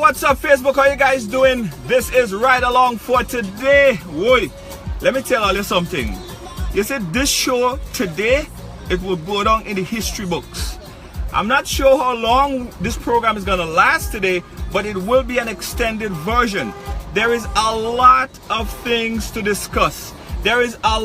what's up Facebook? How you guys doing? This is Ride Along for today. Woi, let me tell you something. You see, this show today, it will go down in the history books. I'm not sure how long this program is gonna last today, but it will be an extended version. There is a lot of things to discuss. There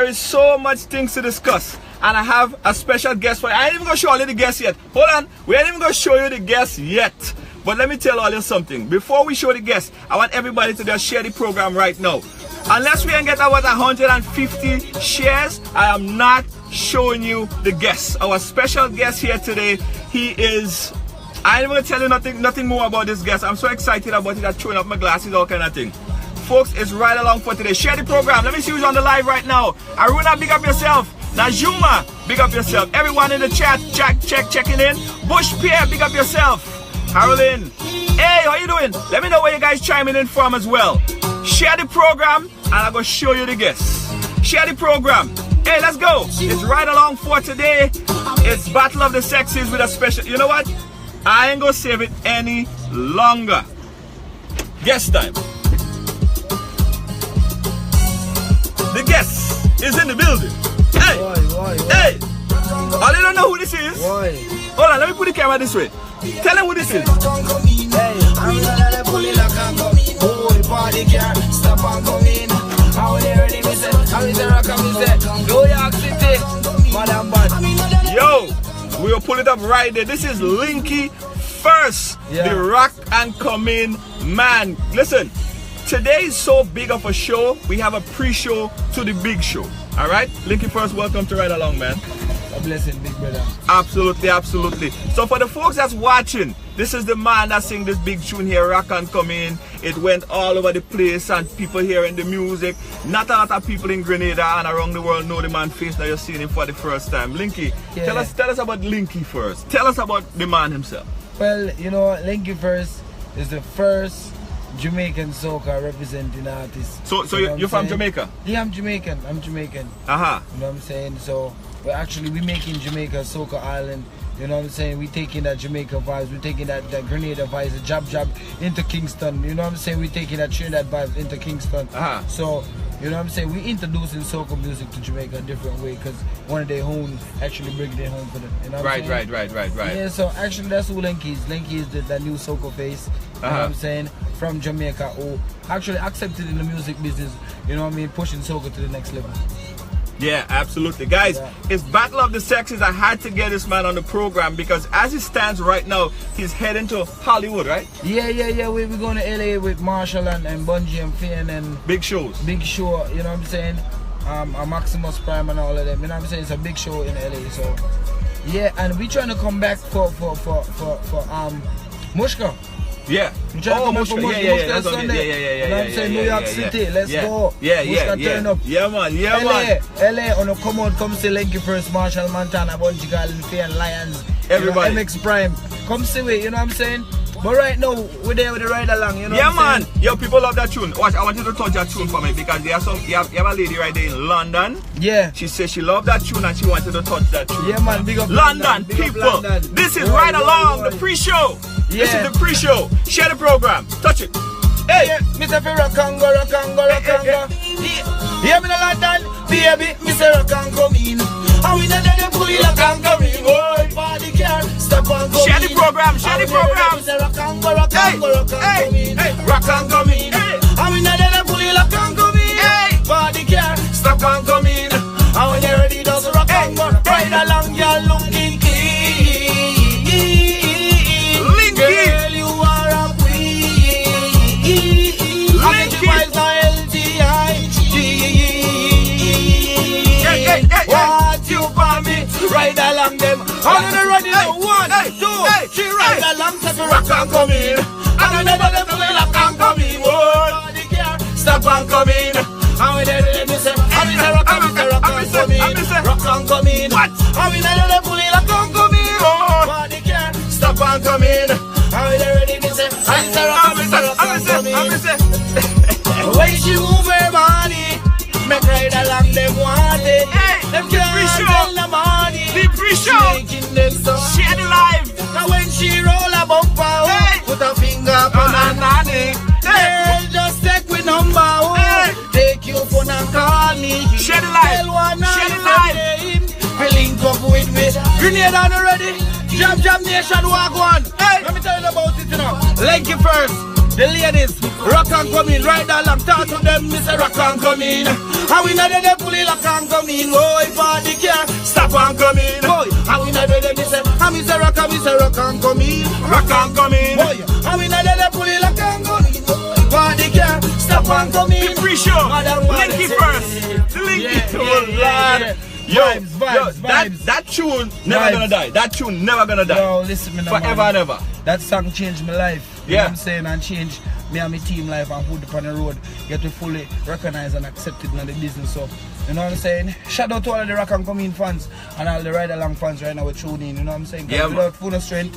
is so much things to discuss. And I have a special guest for you. I ain't even gonna show you the guest yet. Hold on, we ain't even gonna show you the guest yet. But let me tell you something. Before we show the guest, I want everybody to just share the program right now. Unless we can get about 150 shares, I am not showing you the guest. Our special guest here today, he is, I ain't even gonna tell you nothing more about this guest. I'm so excited about it. I'm throwing up my glasses, all kind of thing. Folks, it's Right Along for today. Share the program. Let me see who's on the live right now. Aruna, big up yourself. Najuma, big up yourself. Everyone in the chat, checking in. Bush Pierre, big up yourself. Carolyn, hey, how you doing? Let me know where you guys chiming in from as well. Share the program, and I'm gonna show you the guests. Share the program. Hey, let's go. It's Right Along for today. It's Battle of the Sexes with a special. You know what? I ain't gonna save it any longer. Guest time. The guest is in the building. Hey, hey, I don't know who this is. Why? Hold on, let me put the camera this way. Tell them who this is. Hey, I'm gonna pull it like I'm coming. Oh, the party can't stop and come in. How they ready, me say, I'm the rock, I'm the New York City, Madam Bad. Yo, we'll pull it up right there. This is Linky First, the rock and come in man. Listen, today is so big of a show. We have a pre-show to the big show. All right, Linky First, welcome to Ride Along, man. A blessing, big brother. Absolutely, absolutely. So for the folks that's watching, this is the man that sing this big tune here, Rock and Come In. It went all over the place and people hearing the music. Not a lot of people in Grenada and around the world know the man face that you're seeing him for the first time. Linky, tell us about Linky First. Tell us about the man himself. Well, you know, Linky First is the first Jamaican soca representing artist. So you're from Jamaica? Yeah, I'm Jamaican. You know what I'm saying? So we making Jamaica soca island. You know what I'm saying? We taking that Jamaica vibes, we taking that Grenada vibes, the jab into Kingston. You know what I'm saying? We taking that Trinidad vibes into Kingston. So you know what I'm saying? We introducing soca music to Jamaica a different way because one of their own actually bring their home for them. You know what I'm saying? Right. Yeah, so actually that's who Linky is. Linky is that new soca face. You know what I'm saying? From Jamaica, who actually accepted in the music business. You know what I mean? Pushing soca to the next level. Yeah, absolutely. Guys, it's Battle of the Sexes. I had to get this man on the program because as it stands right now, he's heading to Hollywood, right? Yeah. We're going to LA with Marshall and Bungie and Finn and big shows. Big show, you know what I'm saying? A Maximus Prime and all of them. You know what I'm saying? It's a big show in LA. So yeah, and we trying to come back for Mushka. Yeah. We trying to come back for Mushka Sunday. You know what I'm saying? New York City. Let's go. Mushka turn up. Yeah, man. LA, on come out, come see Linky First, Marshall Montana, Bungie Garland, Faye and Lions. Everybody. You know, MX Prime. Come see it, you know what I'm saying? But right now, we're there with the Ride Along, you know what I'm saying? Yo, people love that tune. Watch, I want you to touch that tune for me because you have a lady right there in London. Yeah. She says she loved that tune and she wanted to touch that tune. Yeah, man, big up London, people. London. This is Ride Along, the pre-show. Yeah. This is the pre-show. Share the program. Touch it. Hey, Mr. Rock and go. Hear me in London, baby, Mr. Rock and come in. And we not there pull it like and come in. Oh, body care, step and come in. Share the program. Mr. Rock and go, rock and come in. Rock and come in. And we not there pull it like and come in. Body care, step and come in. And when you're ready, just rock and go. Ride along, you're looking clean. Girl, you are a queen. Identifies the LTIG. What you for me? Ride along them. I'm gonna run in 1, 2, 3. Ride along, take a rock and come in. I'm gonna let them rock and come in. Body care, stop and come in. And we there, me say, I'm in rock and come in. Rock and come in. What? I'm in a pull it rock and come in. Body care, stop and come in. Are you ready, me say? When she move her body, make Ride Along them want it. Them can't tell the money. The pre-show. Making them so Share the live. now when she roll a bump Grenada, are you ready? Jam Nation, walk one. Hey, let me tell you about it, you know. Lenky first. The ladies, rock and come in, right along, talk to them, Mr. Rock and come in. And we know that they pull it, rock and come in. Oh, if I care, stop and come in. Boy, and we know that they say, and Mr. Rock and come in. Rock and come in. Boy, and we know that they pull it, rock and come in. Oh, if I care, stop and come in. The pre-show, Linky first. The Linky, Lord. Yo, vibes. That tune never gonna die. That tune never gonna die. Yo, listen me now, forever man. and ever. That song changed my life. You Yeah. know what I'm saying? And changed me and my team life and put it on the road. Get to fully recognize and accept it in the business. So, you know what I'm saying? Shout out to all of the Rock and Come In fans and all the Ride Along fans right now with tuning in. You know what I'm saying? Yeah, without full of strength,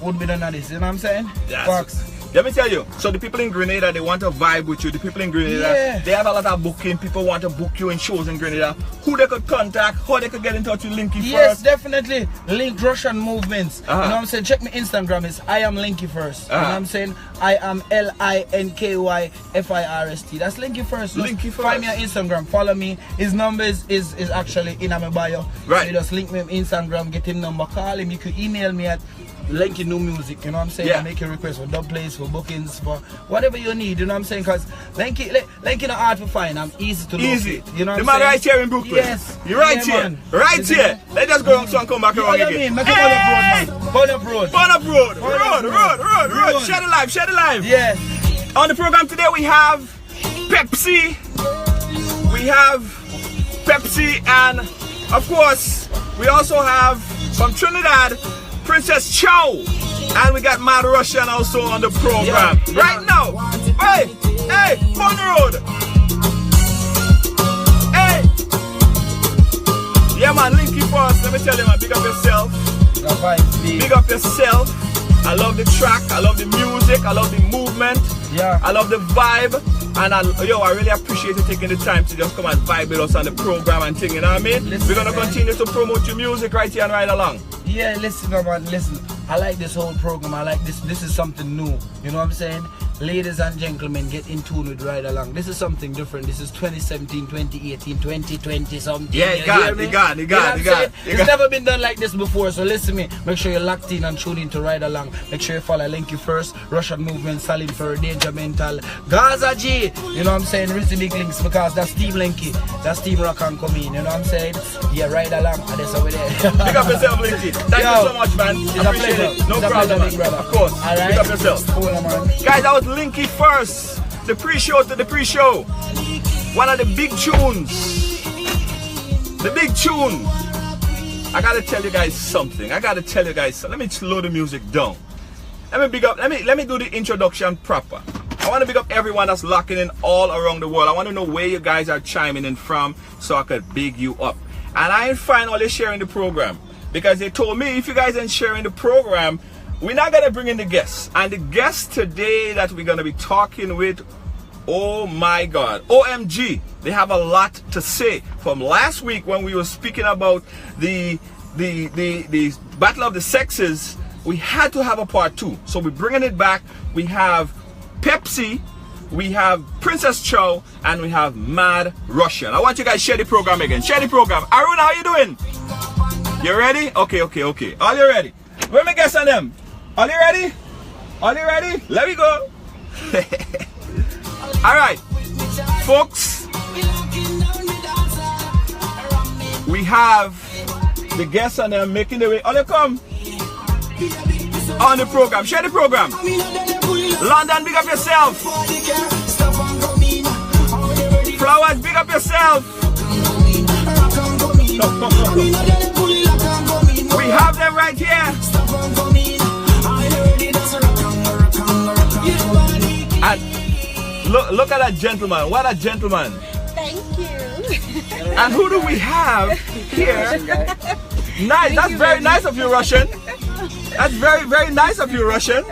wouldn't be none of this. You know what I'm saying? Facts. Let me tell you, so the people in Grenada, they want to vibe with you. The people in Grenada, Yeah. they have a lot of booking. People want to book you in shows in Grenada. Who they could contact, how they could get in touch with Linky Yes, first. definitely. Link Russian movements. You know what I'm saying? Check my Instagram. It's I am Linky first. You know what I'm saying? I am LINKYFIRST. That's Linky first. Just Linky find me on first. Instagram. Follow me. His number is actually in my bio. Right. So you just link me on Instagram. Get him number. Call him. You could email me at Linky New Music. You know what I'm saying? Yeah. I make a request for dub plays, for bookings, for whatever you need. You know what I'm saying? Because Linky not hard to find. I'm easy to Easy. locate. You know the what I'm man saying? right here in Brooklyn. Yes. You're right Yeah, here. man. Right Is here. it? Let's just go on and come back around What do again. you mean? Make a Burn Up Road, man. Burn Up Road. Burn Up Road. Burn Up Road. Road. Share the live. Share the live. Yeah. On the program today we have Pepsi. We have Pepsi, and of course we also have from Trinidad Princess Chow, and we got Mad Russian also on the program right now. Hey, Fun Road. Hey, yeah man, Linky first. Let me tell you man, big up yourself. The vibes, big. Big up yourself. I love the track, I love the music, I love the movement, Yeah. I love the vibe, and I really appreciate you taking the time to just come and vibe with us on the program and thing, you know what I mean? Listen, We're gonna man. continue to promote your music right here and right along. Yeah, listen, man, listen. I like this whole program. I like this. This is something new. You know what I'm saying? Ladies and gentlemen, get in tune with Ride Along. This is something different. This is 2017, 2018, 2020 something. Yeah, you got it. It's never been done like this before. So listen to me. Make sure you're locked in and tuned in to Ride Along. Make sure you follow Linky first. Russian Movement, Salim for Danger Mental, Gaza G. You know what I'm saying? Reach the big links because that's Team Linky. That's Team Rock and Come In. You know what I'm saying? Yeah, Ride Along. And that's over there. Big up yourself, Linky. Thank you so much, man. It's a Appreciate pleasure. it. No It's a problem, pleasure, big man. brother. Of course. All right. Big up yourself. Cool, man. Guys, that was Linky first. The pre-show to the pre-show. One of the big tunes. The big tune. I gotta tell you guys something. Let me slow the music down. Let me do the introduction proper. I want to big up everyone that's locking in all around the world. I want to know where you guys are chiming in from so I could big you up. And I ain't fine only sharing the program, because they told me if you guys ain't sharing the program, we're not gonna bring in the guests. And the guest today that we're gonna be talking with, oh my God, OMG, they have a lot to say. From last week when we were speaking about the battle of the sexes, we had to have a part 2. So we're bringing it back. We have Pepsi, we have Princess Chow, and we have Mad Russian. I want you guys to share the program again. Share the program. Arun, how you doing? You ready? Okay. All you ready? Where my guests on them? All you ready? Let me go. All right, folks. We have the guests on them making the way. All you come on the program. Share the program. London, big up yourself. Flowers, big up yourself. We have them right here. And look at that gentleman. What a gentleman. Thank you. And who do we have here? Nice. That's very nice of you, Russian. That's very nice of you, Russian.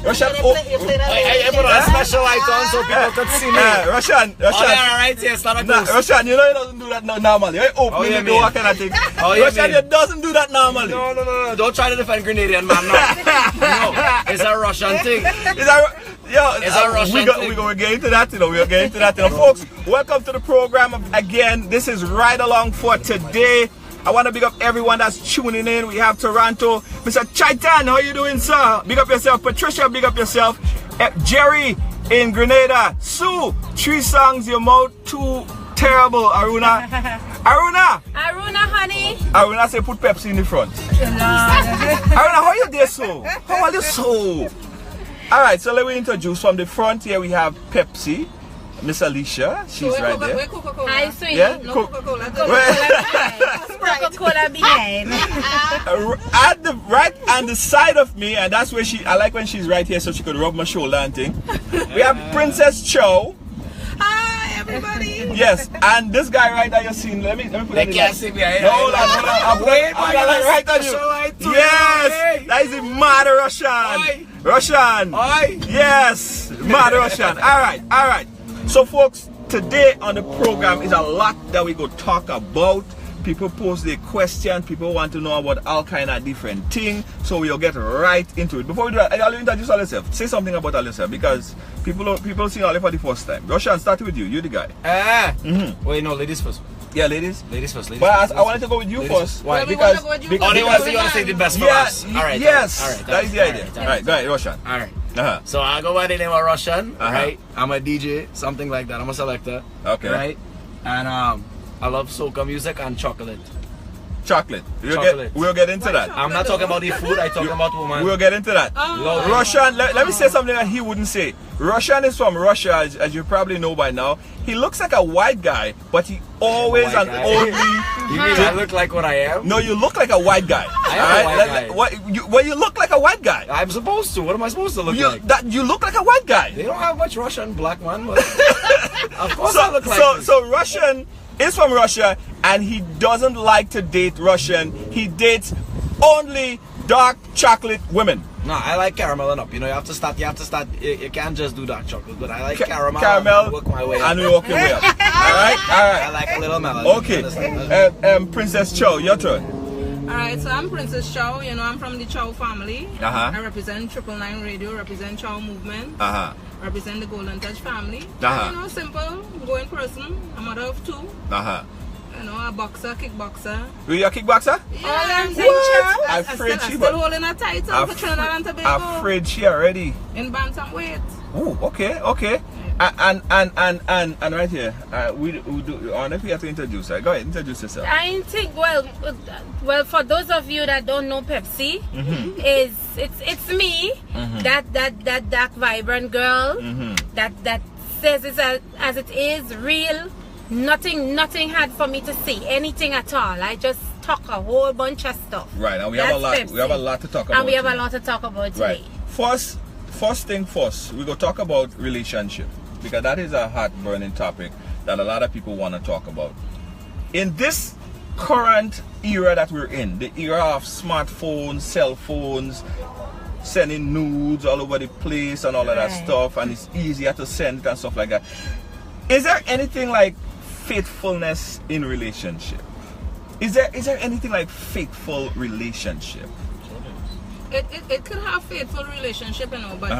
Russian. I put a special light on so people could see me. Russian. Alright, yes, not a ghost. Russian, you know he doesn't do that normally. He opening the door kind of thing. Russian, he doesn't do that normally. No. Don't try to defend Grenadian, man. No, it's a Russian thing. It's a Russian thing. We're getting to that, We're getting to that, Folks, welcome to the program again. This is Ride Along for today. I want to big up everyone that's tuning in. We have Toronto. Mr. Chaitan, how you doing, sir? Big up yourself. Patricia, big up yourself. Jerry in Grenada. Sue, 3 songs, your mouth too terrible. Aruna. Aruna, honey. Aruna say put Pepsi in the front. Aruna, how you there, so? How are you so? Alright, so let me introduce. From the front here we have Pepsi. Miss Alicia, she's right there. Hi, sweetie. Yeah? No Coca-Cola. Coca-Cola behind. At the right on the side of me, and that's where I like when she's right here so she could rub my shoulder and thing. We have Princess Cho. Hi, everybody. Yes, and this guy right there you're seeing. Let me put They that can't see me. No, hold on. I'm right on you. Yes, that is the mad Russian. Russian. Yes, mad Russian. All right. So folks, today on the program is a lot that we go talk about. People post their questions, people want to know about all kind of different things, so we'll get right into it. Before we do that, I'll introduce all yourself. Say something about all yourself, because people see all for the first time. Roshan, start with you. You're the guy. Wait, no, ladies first. Yeah, ladies. Ladies first. But I wanted to go with you first. Why? Because Oh, they want to say the best for us. All right. Yes. All right. That is the idea. All right, go ahead, Roshan. All right. Uh-huh. So I go by the name of Russian, right? I'm a DJ, something like that. I'm a selector. Okay. Right? And I love soca music and chocolate. Chocolate. Chocolate. We'll get into that. I'm not talking about the food, I'm talking about woman. We'll get into that. Love Russian, let me say something that he wouldn't say. Russian is from Russia, as you probably know by now. He looks like a white guy, but he always and only... You mean I look like what I am? No, you look like a white guy. I am a white guy. You look like a white guy. I'm supposed to. What am I supposed to look like? You look like a white guy. They don't have much Russian black man, but of course I look like this. So Russian is from Russia, and he doesn't like to date Russian. He dates only dark chocolate women. No, I like caramel and up. You know, you have to start. You can't just do dark chocolate, but I like caramel. Caramel, and work my way up. and we work your way up. All right. I like a little melody. Okay. Princess Cho, your turn. Alright, so I'm Princess Chow. You know, I'm from the Chow family. I represent 999 Radio, represent Chow Movement. Represent the Golden Touch family. You know, simple, going person, a mother of 2. You know, a boxer, kickboxer. Are you a kickboxer? Yeah, What? I'm still holding a title for Trinidad and Tobago. Afraid she already. In bantamweight. Oh, okay. And right here, I don't know if you have to introduce her. Go ahead, introduce yourself. I think well, for those of you that don't know Pepsi, it's me, that dark vibrant girl, that says it as it is, real. Nothing had for me to say anything at all. I just talk a whole bunch of stuff. Right, and we have a lot. Pepsi. We have a lot to talk about. And we have a lot to talk about today. Right. First thing first, we go talk about relationship, because that is a hot burning topic that a lot of people want to talk about. In this current era that we're in, the era of smartphones, cell phones, sending nudes all over the place and all of that stuff, and it's easier to send it and stuff like that. Is there anything like faithfulness in relationship? Is there anything like faithful relationship? It could have faithful relationship, you know, but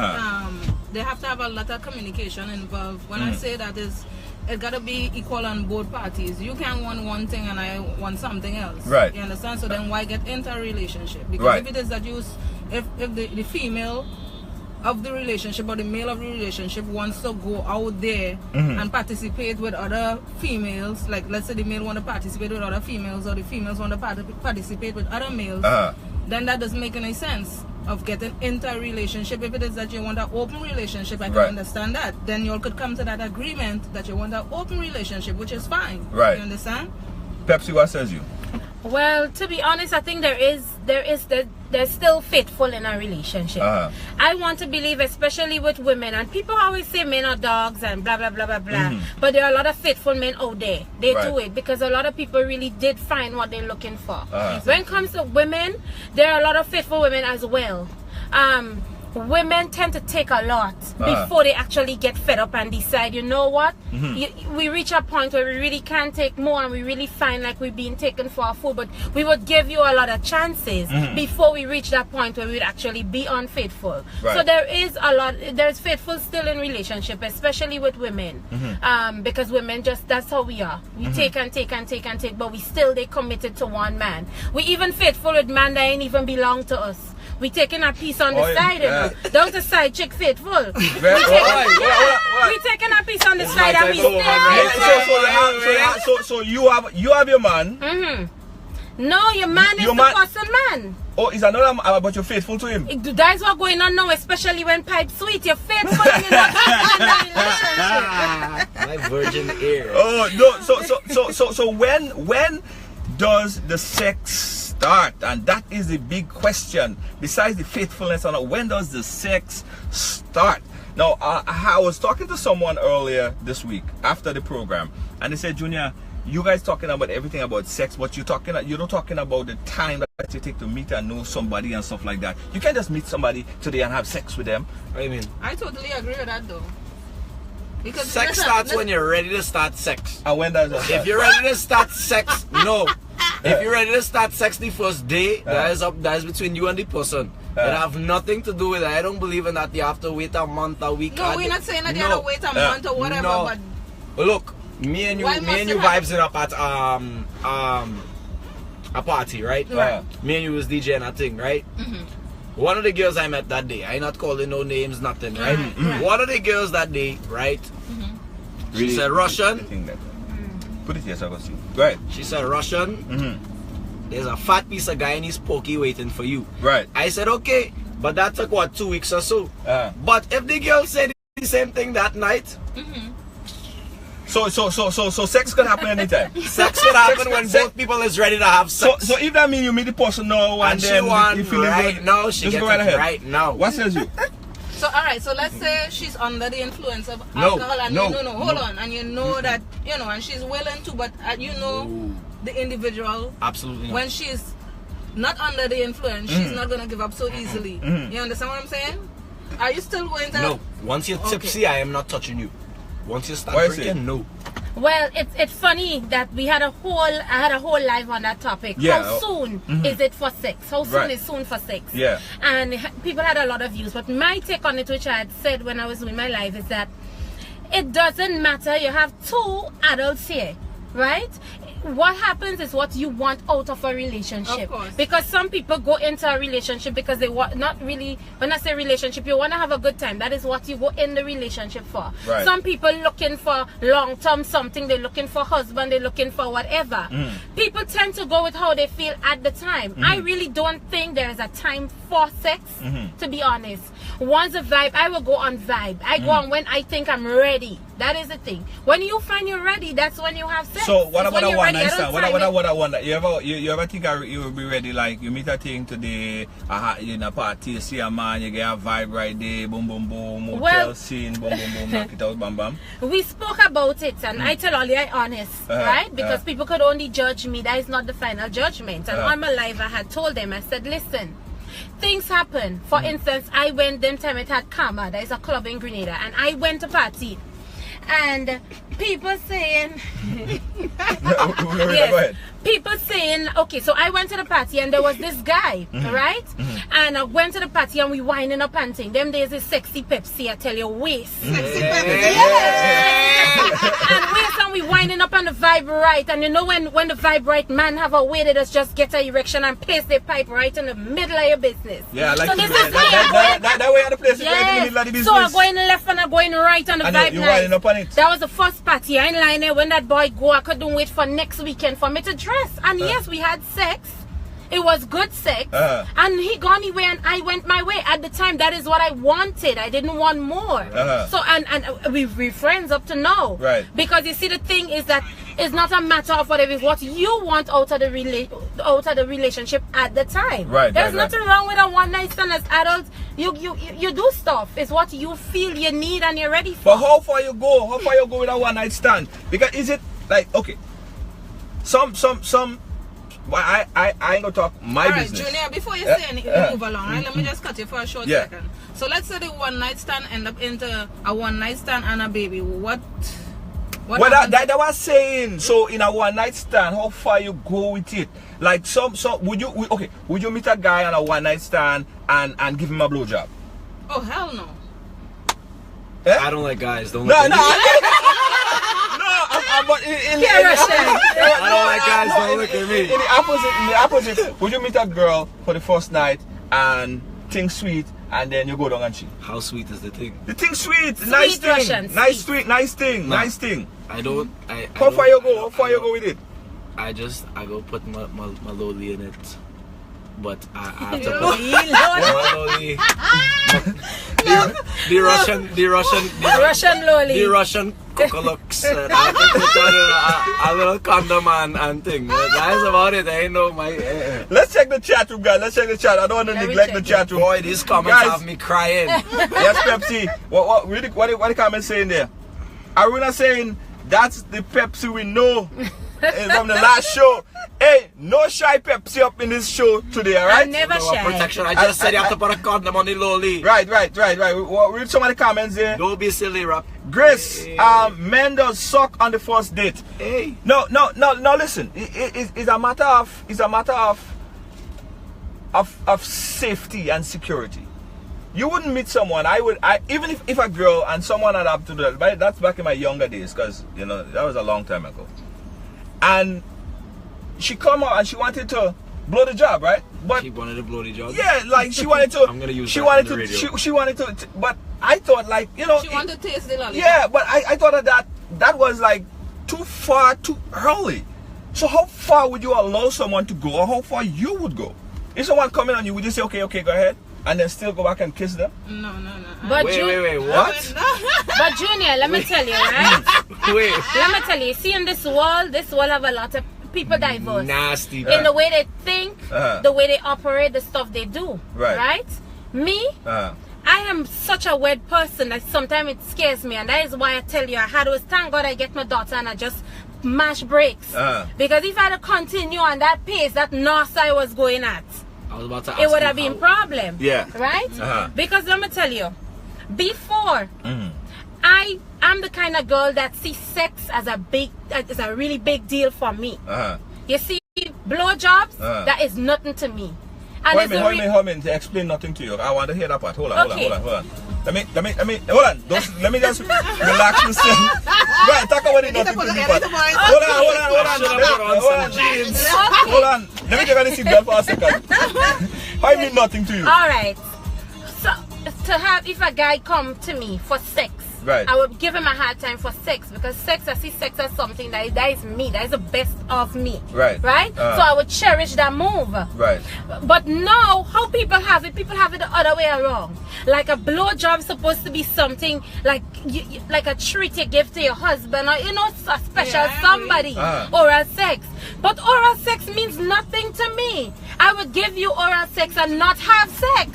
they have to have a lot of communication involved. When I say that, it gotta be equal on both parties. You can't want one thing and I want something else. Right. You understand? So then why get into a relationship? Because if it is that if the female of the relationship or the male of the relationship wants to go out there and participate with other females, like let's say the male want to participate with other females or the females want to participate with other males, then that doesn't make any sense of getting into a relationship. If it is that you want an open relationship, I can understand that. Then you all could come to that agreement that you want an open relationship, which is fine. Right. You understand? Pepsi, what says you? Well, to be honest, I think there's still faithful in a relationship. I want to believe, especially with women, and people always say men are dogs and blah blah blah blah blah. But there are a lot of faithful men out there. They do it because a lot of people really did find what they're looking for. When it comes to women, there are a lot of faithful women as well. women tend to take a lot before they actually get fed up and decide, you know what, we reach a point where we really can't take more and we really find like we're being taken for our food, but we would give you a lot of chances before we reach that point where we'd actually be unfaithful. So there's faithful still in relationship, especially with women, because women that's how we are. We take and take and take and take, but they committed to one man. We even faithful with man that ain't even belong to us. We taking a piece on the side, you know. Don't the side chick faithful. We taking a piece on the side and we still. So you have your man. No, your man is the person man. Oh, is another man, but you're faithful to him? That's what's going on now, especially when pipe sweet. You're faithful and you're not in the relationship. My virgin ear. Oh no! So when does the sex start? And that is the big question. Besides the faithfulness, and when does the sex start? Now, I was talking to someone earlier this week after the program, and they said, Junior, you guys talking about everything about sex, but you're not talking about the time that you take to meet and know somebody and stuff like that. You can't just meet somebody today and have sex with them. What do you mean? I totally agree with that though. Because sex starts when you're ready to start sex. And when does that start? If you're ready to start sex, no. If you're ready to start sex the first day, that is between you and the person. It have nothing to do with it. I don't believe in that. You have to wait a month, a week. No, we're not saying that you have to wait a month or whatever. No. But look, me and you vibes up at a party, right? Me and you was DJing a thing, right? One of the girls I met that day, I not calling no names, nothing, right? One of the girls that day, right? She said Russian. Put it here so I can see. Go ahead. She said Russian. There's a fat piece of guy in his pokey waiting for you. Right. I said okay, but that took what, 2 weeks or so. But if the girl said the same thing that night. So sex could happen anytime. Sex could happen when both people is ready to have sex. So if that means you meet the person now and then she want you feel right good, now, she gets right ahead. right now. What says you? So alright, so let's say she's under the influence of alcohol and hold on, and you know that, you know, and she's willing to, but you know the individual. Absolutely not. When she's not under the influence, she's not gonna give up so easily. You understand what I'm saying? Are you still going to? No. Once you're tipsy, I am not touching you. Once you start drinking, no. Well, it's funny that I had a whole live on that topic. Yeah. How soon is it for sex? How soon is soon for sex? Yeah. And people had a lot of views, but my take on it, which I had said when I was doing my live, is that it doesn't matter. You have two adults here, right? What happens is what you want out of a relationship. Of course. Because some people go into a relationship because they want, not really, when I say relationship, you want to have a good time. That is what you go in the relationship for. Right. Some people looking for long-term something. They're looking for husband. They're looking for whatever. People tend to go with how they feel at the time. I really don't think there is a time for sex, to be honest. Once a vibe, I will go on vibe. I go on when I think I'm ready. That is the thing. When you find you're ready, that's when you have sex. So what It's about when a you're one ready. night I don't stand? time What it. I wonder? You ever think you will be ready? Like you meet a thing today, in a party, you see a man, you get a vibe right there, boom boom boom, hotel Well, scene, boom boom boom, knock it out, bam bam. We spoke about it, and I tell all you I honest, right? Because people could only judge me. That is not the final judgment. And on my live, I had told them, I said, listen, things happen. For instance, I went them time it had Karma, that is a club in Grenada, and I went to party. And people saying Go ahead. people saying, okay, so I went to the party and there was this guy, right? And I went to the party and we winding up and thing. Them days is sexy Pepsi, I tell you, waist. Sexy And waist and we winding up on the vibe right. And you know when the vibe right man have a way they just get an erection and place their pipe right in the middle of your business. Yeah, I like so to this do is that way of the place is right in the middle of the business. So I'm going left and I'm going right on the And vibe you night. winding up on it. That was the first party. I ain't lying there. When that boy go, I couldn't wait for next weekend for me to dress. And yes, we had sex. It was good sex. And he gone his way and I went my way. At the time, that is what I wanted. I didn't want more. So, and we're friends up to now. Right. Because you see, the thing is that it's not a matter of whatever, it's what you want out of the relationship at the time. Right. There's nothing wrong with a one night stand as adults. You do stuff. It's what you feel you need and you're ready for. But how far you go? How far you go with a one night stand? Because is it like, okay, some I ain't gonna talk my Alright, business. Junior, before you say anything, move along, right? Let me just cut you for a short Yeah. second. So let's say the one night stand end up into a one night stand and a baby. What Well, happens? that was saying. So in a one night stand, how far you go with it? Like would you meet a guy on a one night stand and give him a blowjob? Oh hell no. I don't like guys. Don't No, look no, at me. but in I don't like guys. Don't look at me. In the opposite, would you meet a girl for the first night and things sweet, and then you go down and cheat? How sweet is the thing? The thing sweet, nice thing, Russian, nice sweet. sweet, nice thing, No. nice thing. I don't. I How far don't- you I go? don't- How far I you don't- go with it? I go put my lolly in it, but I have to Lolly, put my lolly. The Russian lolly. The Russian Kokolux. I have to put on a little condom and thing. That's about it. I ain't know my. Let's check the chat room, guys. Let's check the chat. I don't want to Let me neglect the check chat room. Boy, these comments Guys. have me crying. Yes, Pepsi. What the comments saying there? Aruna saying that's the Pepsi we know from the last show. Hey, no shy Pepsi up in this show today, I'm alright? never No shy. protection. I just said you have to put a condom on the lolly. Right. Read some of the comments there. Don't be silly, rap. Grace, men does suck on the first date. Hey. No. Listen, it's a matter of safety and security. You wouldn't meet someone. Even if a girl and someone had up to that. But that's back in my younger days, because that was a long time ago. And she come out and she wanted to blow the job, right? But She wanted to blow the job. yeah, like she wanted to. I'm gonna use She that wanted on the to. radio. She wanted to. But I thought, like, She wanted to taste the lollipop. yeah, but I thought that was like too far, too early. So how far would you allow someone to go, or how far you would go? If someone coming on you, would you say, okay, go ahead, and then still go back and kiss them? No. But Wait, what? But Junior, let me tell you, right? Wait. Let me tell you. See, in this world have a lot of people diverse. Nasty. In the way they think, Uh-huh. the way they operate, the stuff they do. Right. Me, I am such a weird person that sometimes it scares me, and that is why I tell you I had to thank God I get my daughter and I just mash brakes. Because if I had to continue on that pace that north I was going at, I was about to ask it would you have been how- problem. Yeah. Right? Uh-huh. Because let me tell you, before Mm-hmm. I'm the kind of girl that sees sex as a really big deal for me. You see, blowjobs, that is nothing to me. And Hold it's a me, to explain nothing to you. I want to hear that part. Hold on. Okay. Let me, hold on. Let me just relax myself. Right, talk about it, nothing to me, but hold on. Hold on. Let me get on the seatbelt for a second. I mean nothing to you. All right. So if a guy come to me for sex, Right. I would give him a hard time for sex, because I see sex as something that is me, that is the best of me. Right. So I would cherish that move. Right. But now, how people have it the other way around. Like a blowjob supposed to be something like like a treat you give to your husband, or a special Yeah, I somebody. agree. Oral sex. But oral sex means nothing to me. I would give you oral sex and not have sex.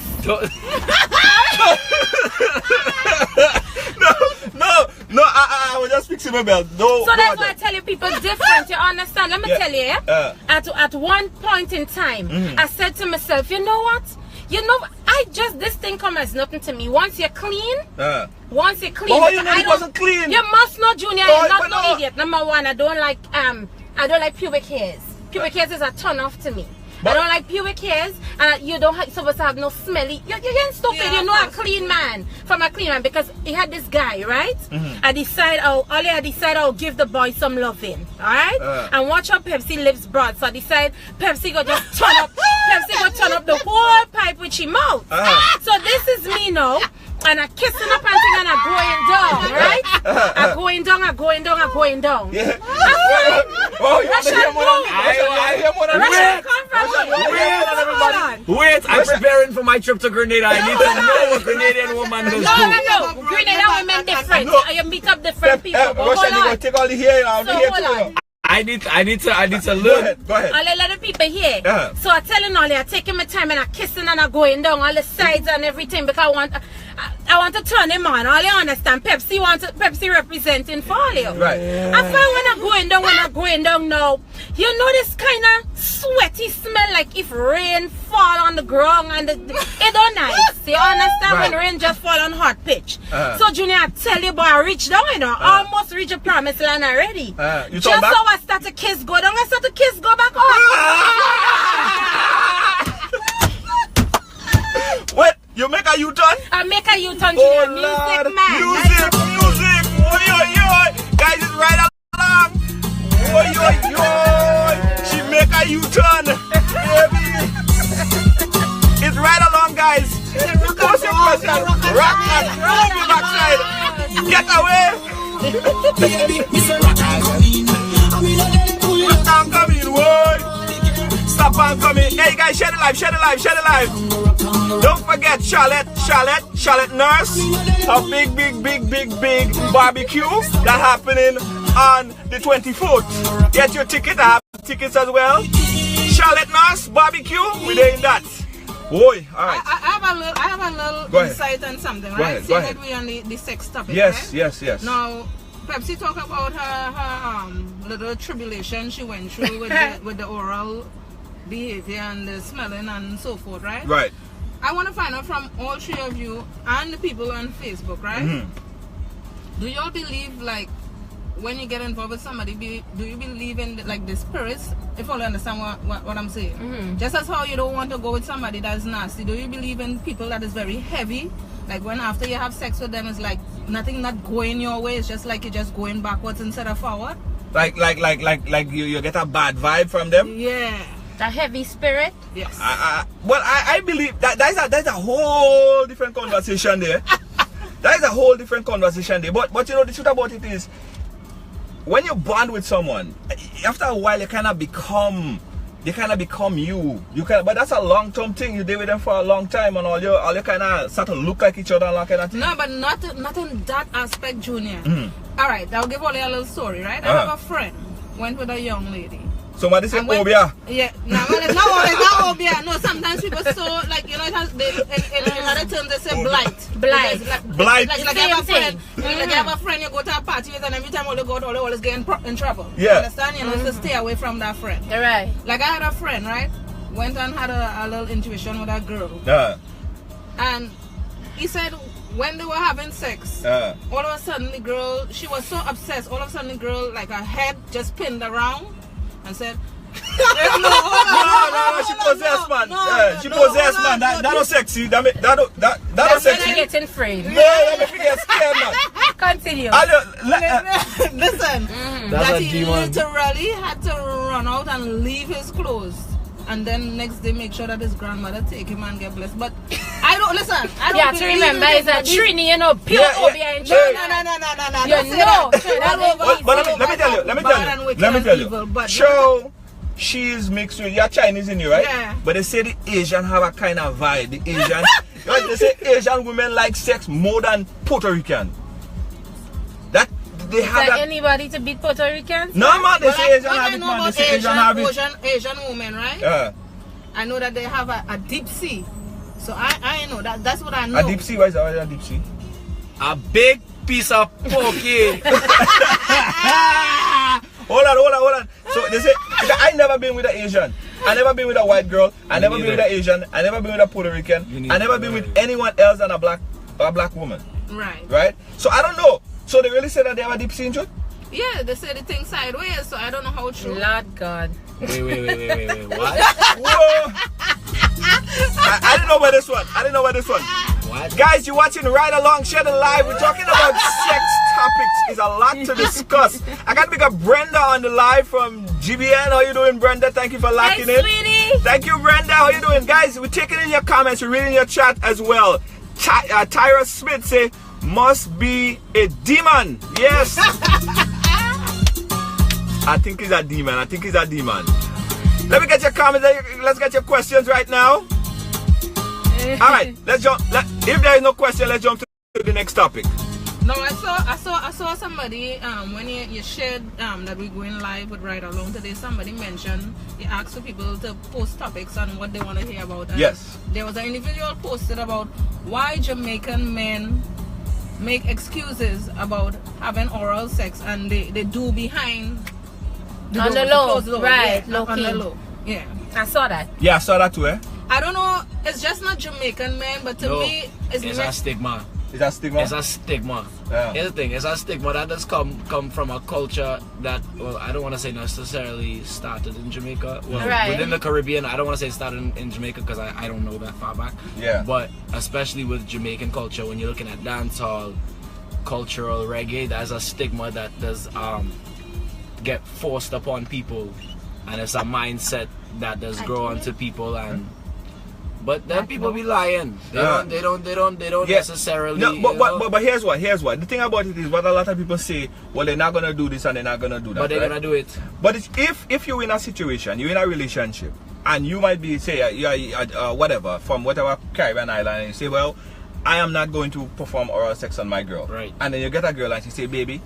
No, I was just fixing my belt. No. So that's why I tell you people different. You understand? Let me Yeah. tell you. At one point in time, I said to myself, you know what? This thing come as nothing to me. Once you're clean, But how you know it wasn't clean? You must know, Junior. Oh, You're not but no no. idiot. Number one, I don't like pubic hairs. Pubic hairs is a turn off to me. But- I don't like pubic hairs, and you don't supposed to have no smelly. You're getting stupid. Yeah, You know of a course. clean man from a clean man, because he had this guy, right? Mm-hmm. I decided I'll give the boy some loving, all right? And watch how Pepsi lives broad. So I decided Pepsi go just turn up. Pepsi go turn up the whole pipe with she mouth. So this is me now. And I kissing up and thing and I going down, right? I going down. Yeah. Oh, you want to hear more than Russia come from Hold on. Wait, I'm preparing for my trip to Grenada. I need to know what Grenadian woman does do. No. Grenada women different. You meet up different people. But hold Russia, you on. to take all the hair out. So hold on. I need to Go learn. ahead. All the little people here. Uh-huh. So I telling all you, I taking my time and I kissing and I going down all the sides and everything, because I want to turn him on. All you understand, Pepsi representing for you. Right. I find when I'm going down now, you know this kind of sweaty smell like if rain fall on the ground and it don't nice. You understand Right. when rain just fall on hot pitch. So Junior, I tell you, boy, I reach down, you know, almost reach a promised land already. You Just turn back? so I start to kiss go down, I start to kiss go back up. Wait, you make a U-turn? I make a U-turn, Oh, Junior. Lord. Music, man. Music. Oi, oi, oi. Guys, it's right along. Oi, oi, oi. She make a U-turn. Baby. It's right along, guys. What's your question? Rock and roll the backside. Get away. I'm coming, boy. Stop and coming. Hey, guys, share the live. Don't forget Charlotte Nurse, a big barbecue that happening on the 24th. Get your ticket. I have tickets as well. Charlotte Nurse barbecue. We're doing that. Boy, all right. I have a little Go ahead. insight on something, Go right? ahead, go ahead. We're on the sex topic. Yes, right? yes. Now, Pepsi talk about her little tribulation she went through with the oral behavior and the smelling and so forth, right? Right. I want to find out from all three of you and the people on Facebook, right? Do you all believe, like, when you get involved with somebody, do you believe in like the spirits? If you all understand what I'm saying. Just as how you don't want to go with somebody that's nasty, do you believe in people that is very heavy? Like when after you have sex with them, it's like nothing not going your way. It's just like you're just going backwards instead of forward. Like you get a bad vibe from them. Yeah. The heavy spirit. Yes. Well, I believe that's a whole different conversation there. That is a whole different conversation there. But you know, the truth about it is, when you bond with someone, after a while you kind of become you. But that's a long-term thing. You deal with them for a long time, and all you kind of start to look like each other and all kind of thing. No, but not in that aspect, Junior. All right, I'll give all you a little story, right? I have a friend went with a young lady. Somebody say Obia. Yeah, no, well, it's not Obia. No, sometimes people so like you know it has in other terms they say blight. Blight. Blight. Like you have a friend. Like you have a friend, you go to a party with, and every time you go out, you always get in trouble. Yeah. You understand? You know, so stay away from that friend. All right. Like I had a friend, right? Went and had a little intuition with a girl. Yeah. And he said when they were having sex, all of a sudden the girl, she was so obsessed. All of a sudden the girl, like her head just pinned around and said, No, she possessed, man. She possessed, man. That not sexy. That not sexy. You're getting afraid. No, that make me get scared, man. Continue. Listen, That's that a he demon. literally had to run out and leave his clothes. And then next day make sure that his grandmother take him and get blessed. But I don't listen. I don't You have to remember it's a Trini, you know, pure Yeah, Obia in No. China. You Don't say know. that. But let me tell you. Sure, she's mixed with, you're Chinese in you, right? Yeah. But they say the Asian have a kind of vibe. The Asian, they say Asian women like sex more than Puerto Rican. That they Is have there that. anybody to beat Puerto Ricans? No, man, they Well, say Asian what have I it, know man. They about say Asian have it. Asian women, right? I know that they have a deep sea. So I know that's what I know. A deep sea, what is a deep sea? A big piece of pokey. Hold on. So they say, I never been with an Asian. I never been with a white girl. I never been with an Asian. I never been with a Puerto Rican. I never been with anyone else than a black woman. Right? So I don't know. So they really say that they have a deep sea in truth? Yeah, they say the thing sideways, so I don't know how true. Lord God. Wait, what? Whoa. I didn't know about this one. What? Guys, you're watching Right Along, share the live. We're talking about sex topics. It's a lot to discuss. I got to pick up Brenda on the live from GBN. How you doing, Brenda? Thank you for locking in. Sweetie. Thank you, Brenda. How you doing? Guys, we're taking in your comments. We're reading your chat as well. Tyra Smith say, must be a demon. Yes. I think he's a demon. Let me get your comments. Let's get your questions right now. All right, let's jump. If there is no question, let's jump to the next topic. No, I saw somebody when you shared that we're going live with Ride Along today. Somebody mentioned you asked for people to post topics on what they want to hear about. And Yes. there was an individual posted about why Jamaican men make excuses about having oral sex and they do behind On the door, low, closed door. right, Yeah, low on key. the low. Yeah. I saw that. Yeah, I saw that too, eh? I don't know. It's just not Jamaican men, but to No, me, it's a stigma. Is that stigma? It's a stigma. Yeah. Here's the thing, it's a stigma that does come from a culture that, well, I don't want to say necessarily started in Jamaica. Well, Right. within the Caribbean, I don't want to say it started in Jamaica because I don't know that far back. Yeah. But especially with Jamaican culture, when you're looking at dancehall, cultural reggae, there's a stigma that does get forced upon people, and it's a mindset that does grow onto people. And but then people be lying. They don't Yeah. necessarily. No, you know. but here's what. The thing about it is what a lot of people say, well, they're not gonna do this and they're not gonna do that. But they're right? gonna do it. But it's, if you're in a situation, you're in a relationship, and you might be, say, whatever, from whatever Caribbean island, and you say, well, I am not going to perform oral sex on my girl. Right. And then you get a girl and she say, baby,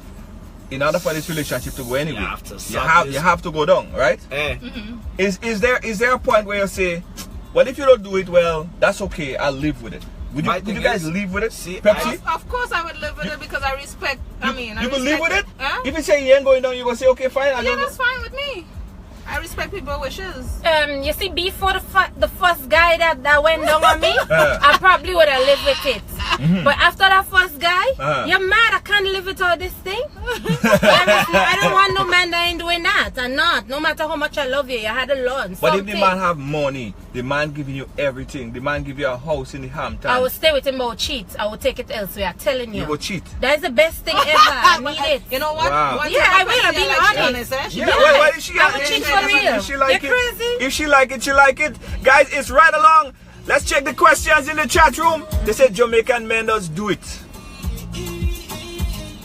in order for this relationship to go anywhere, You have to you suck have, this. you have to go down, right? Eh. Is there a point where you say, well, if you don't do it well, that's okay, I'll live with it. Would My you thing guys is, live with it? see, Pepsi? Of course, I would live with it because I respect. I mean, I you can live with it? respect Huh? If you say you ain't going down, you gonna say, okay, fine, I'll Yeah, just that's fine with me. I respect people's wishes. You see, before the first guy that went down on me, I probably would have lived with it. But after that first guy, you're mad. I can't live without this thing. I don't want no man that ain't doing that. I'm not. No matter how much I love you, you had to learn But if something. the man have money, the man giving you everything, the man give you a house in the Hamptons, I would stay with him, but I would cheat. I would take it elsewhere. I'm telling you. you go cheat. That is the best thing ever. I need it. You know what? Wow. One Yeah, time I will, Pepsi, I'll be like honest. eh? She Yeah, be why like, did she I have would it? cheat for real. If she like You're it, crazy. if she like it, she like it. Guys, it's Right Along. Let's check the questions in the chat room. They said Jamaican men does do it.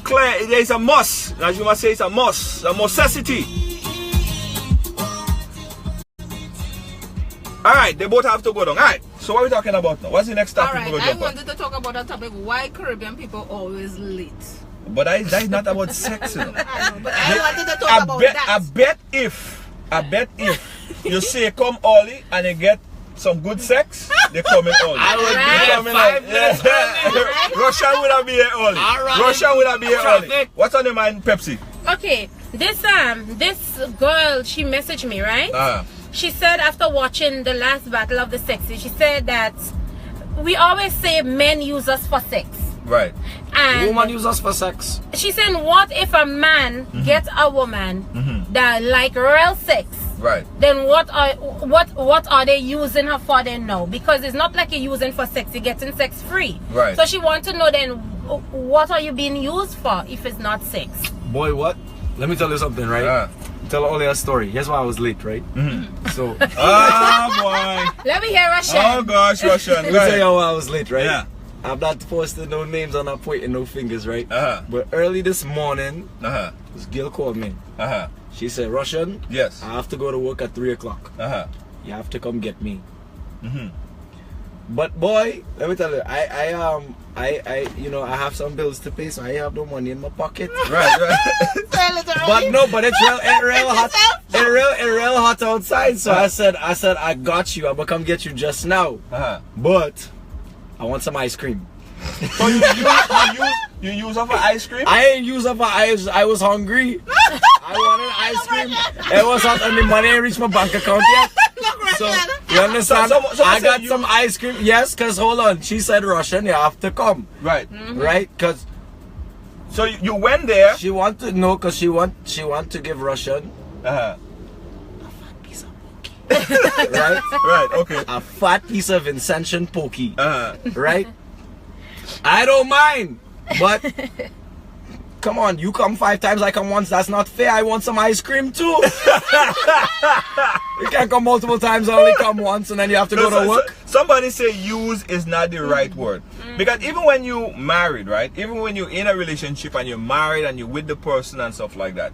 Claire, there is a must. As you must say, it's a must, a necessity. Alright, they both have to go down. Alright, so what are we talking about now? What's the next topic Alright, we're I going to jump on? wanted to talk about a topic why Caribbean people always late. But that is not about sex, you know. I know, but I wanted to talk about that. I bet if you say come early and you get some good sex, they come in early. I would Right. be They there come in 5 early. minutes early. Russian would have been here early. All right. Russian would have been here early. Traffic. What's on your mind, Pepsi? Okay, this girl, she messaged me, right? She said after watching the last Battle of the Sexes, she said that we always say men use us for sex. Right. And Woman use us for sex. she said, what if a man gets a woman that like real sex? Right. Then what are they using her for then now? Because it's not like you're using for sex, you're getting sex free. Right. So she wants to know then what are you being used for if it's not sex? Boy, what? Let me tell you something, right? Tell Oli a story. Here's why I was late, right? So, Oh boy. Let me hear Russian. Oh gosh, Russian. let me tell you Right. why I was late, right? Yeah. I'm not posting no names, I'm not pointing no fingers, right? Uh-huh. But early this morning, Uh-huh. this girl called me. Uh-huh. She said, Russian, Yes. I have to go to work at 3 o'clock. Uh-huh. You have to come get me. Mm-hmm. But boy, let me tell you, I you know, I have some bills to pay, so I have no money in my pocket. Right. But no, but it's real hot. It's real hot outside. So I said, I got you. I'm gonna come get you just now. Uh-huh. But I want some ice cream. So you use her for ice cream? I ain't use up for ice. I was hungry. I wanted ice cream. It was hot and the money ain't reached my bank account yet. So you understand? So I got you- some ice cream. Yes, cause hold on. She said Russian, you have to come. Right. Right? Cause So you went there. she want to know, cause she want to give Russian Uh-huh. right? Right, okay. A fat piece of Incension pokey. Uh-huh. Right? I don't mind, but come on, you come 5 times, I come once. That's not fair. I want some ice cream too. You can't come multiple times, only come once, and then you have to go to work. Somebody say use is not the right word. Because even when you married, right? Even when you're in a relationship and you're married and you're with the person and stuff like that,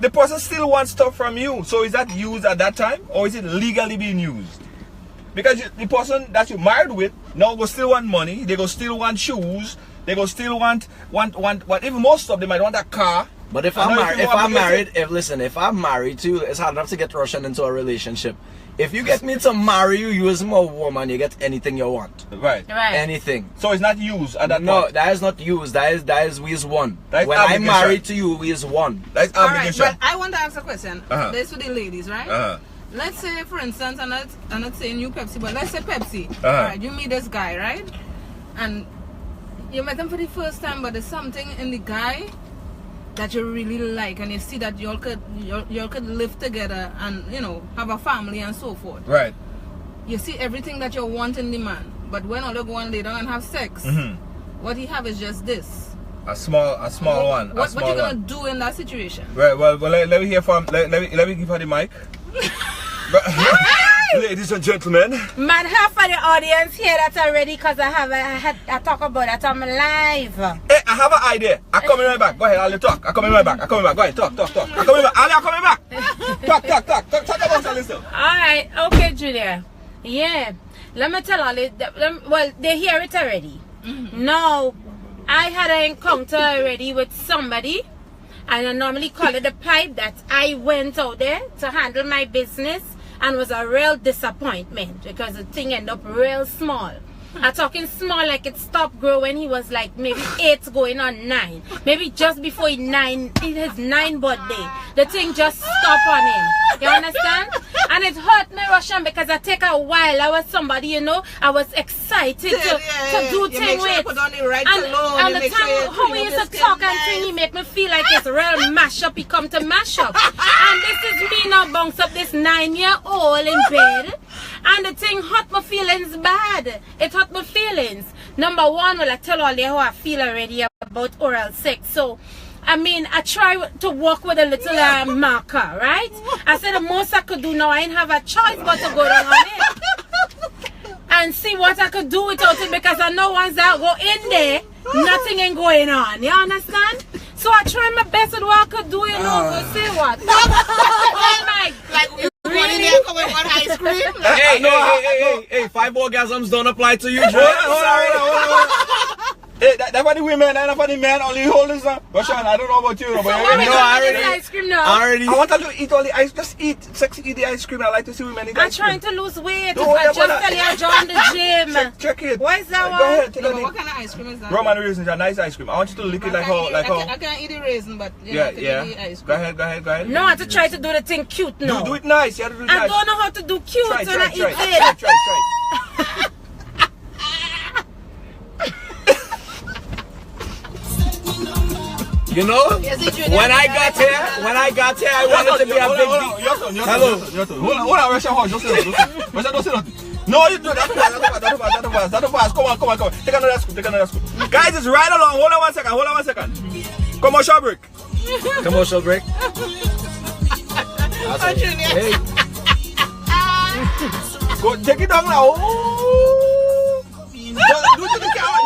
the person still wants stuff from you. So is that used at that time, or is it legally being used? Because the person that you're married with now go still want money, they go still want shoes, they go still want even most of them might want a car. But if I'm married, if I'm married too, it's hard enough to get Russian into a relationship. If you get me to marry you, you as my woman, you get anything you want. Right. Anything. So it's not used at that No, point. that is not used. That is we is one. That is when obligation. I'm married to you, we is one. That's All right, obligation. but I want to ask a question. This for the ladies, right? Let's say, for instance, I'm not saying you Pepsi, but let's say Pepsi. All right, you meet this guy, right? And you met him for the first time, but there's something in the guy that you really like, and you see that y'all could live together and have a family and so forth. Right. You see everything that you want in the man, but when all you go and lay down and have sex, what he have is just this. A small one. What you gonna do in that situation? Right. Well, let me hear from. Let me give her the mic. Ladies and gentlemen. Man, half of the audience here that's already because I talk about that on my live. Hey, I have an idea. I'm coming right back. Go ahead, Ali, talk. I'm coming right back. Go ahead, talk. I'm coming back. Ali, I'm coming back. Talk about all this stuff. Alright, okay, Julia. Yeah. Let me tell all it. Well, they hear it already. Now, I had an encounter already with somebody, and I normally call it the pipe, that I went out there to handle my business and was a real disappointment because the thing ended up real small. I'm talking small like it stopped growing. He was like maybe 8 going on 9. Maybe just before his 9th birthday. The thing just stopped on him. You understand? And it hurt me, Russian, because I take a while. I was somebody, I was excited to do things with. And the time how he used to talk and thing, he make me feel like it's real mash up. He come to mash up. And this is me now bounce up this 9-year-old in bed. And the thing hurt my feelings bad. It hurt my feelings. Number one, well, I tell all you how I feel already about oral sex. So, I mean, I try to walk with a little marker, right? I said the most I could do now, I didn't have a choice but to go down on it. And see what I could do without it, because I know once I go in there, nothing ain't going on. You understand? So I try my best with what I could do, Go say what? Oh my God. Really? Ice cream? Hey, 5 orgasms don't apply to you, Joe. Hold on. Hey, that's for the women, that's for the men, only hold this now. Rushan, I don't know about you, but ice cream now. I want to eat all the ice, just eat the ice cream. I like to see women eat ice cream. I'm trying to lose weight. I just tell you I joined the gym. Check it. What is that one? Go ahead, take What kind of ice cream is that? Roman raisins are nice ice cream. I want you to lick it like how. I can't eat the raisin, but eat the ice cream. Go ahead. No, I have to try to do the thing cute now. Do it nice. You have to do it nice. I don't know how to do cute when I eat it. Try. You know, when I got here, I wanted to be a big deal. Hello. Hold on, Russia, just say nothing. No, you do that. That's fast. Come on. Take another scoop. Guys, it's right along. Hold on one second. Commercial break. Hey. Go take it down now. Do it to the camera.